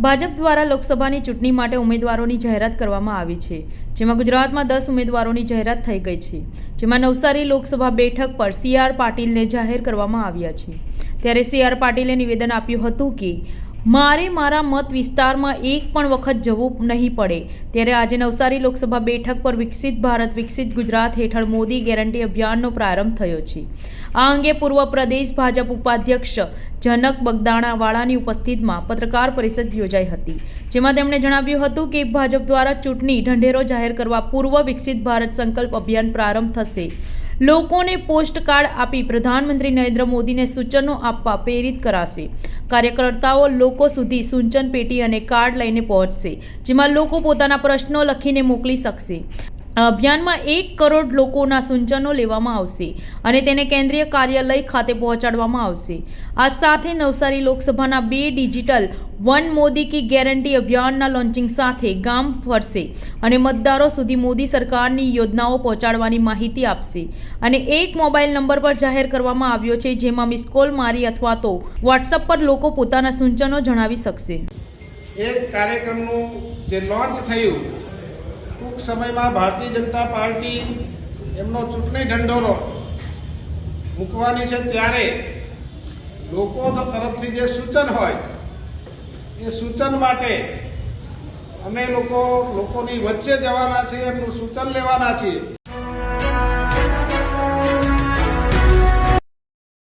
ભાજપ દ્વારા લોકસભાની ચૂંટણી માટે ઉમેદવારોની જાહેરાત કરવામાં આવી છે, જેમાં ગુજરાતમાં 10 ઉમેદવારોની જાહેરાત થઈ ગઈ છે, જેમાં નવસારી લોકસભા બેઠક પર CR પાટીલને જાહેર કરવામાં આવ્યા છે। ત્યારે CR પાટીલે નિવેદન આપ્યું હતું કે મારે મારા મત વિસ્તારમાં એક પણ વખત જવું નહીં પડે। ત્યારે આજે નવસારી લોકસભા બેઠક પર વિકસિત ભારત વિકસિત ગુજરાત હેઠળ મોદી ગેરંટી અભિયાનનો પ્રારંભ થયો છે। આ અંગે પૂર્વ પ્રદેશ ભાજપ ઉપાધ્યક્ષ જનક બગદાણાવાળાની ઉપસ્થિતિમાં પત્રકાર પરિષદ યોજાઈ હતી, જેમાં તેમણે જણાવ્યું હતું કે ભાજપ દ્વારા ચૂંટણી ઢંઢેરો જાહેર કરવા પૂર્વ વિકસિત ભારત સંકલ્પ અભિયાન પ્રારંભ થશે। લોકોને પોસ્ટકાર્ડ આપી પ્રધાનમંત્રી નરેન્દ્ર મોદીને સૂચનો આપવા પ્રેરિત કરાશે। કાર્યકર્તાઓ લોકો સુધી સૂચન પેટી અને કાર્ડ લઈને પહોંચશે, જેમાં લોકો પોતાના પ્રશ્નો લખીને મોકલી શકશે। આ અભિયાનમાં 1 કરોડ લોકોના સૂચનો લેવામાં આવશે અને તેને કેન્દ્રીય કાર્યાલય ખાતે પહોંચાડવામાં આવશે। આ સાથે નવસારી લોકસભાના 2 ડિજિટલ વન મોદી કી ગેરંટી અભિયાનના લોન્ચિંગ સાથે ગામ ફરશે અને મતદારો સુધી મોદી સરકારની યોજનાઓ પહોંચાડવાની માહિતી આપશે અને એક મોબાઈલ નંબર પર જાહેર કરવામાં આવ્યો છે, જેમાં મિસ કોલ મારી અથવા તો વોટ્સઅપ પર લોકો પોતાના સૂચનો જણાવી શકશે। એક કાર્યક્રમનું જે લોન્ચ થયું, ટૂંક સમયમાં ભારતીય જનતા પાર્ટી એમનો ચૂંટણી ઢંઢોરો મૂકવાની છે, ત્યારે લોકો તરફથી જે સૂચન હોય એ સૂચન માટે અમે લોકોની વચ્ચે જવાના છીએ, એમનું સૂચન લેવાના છીએ।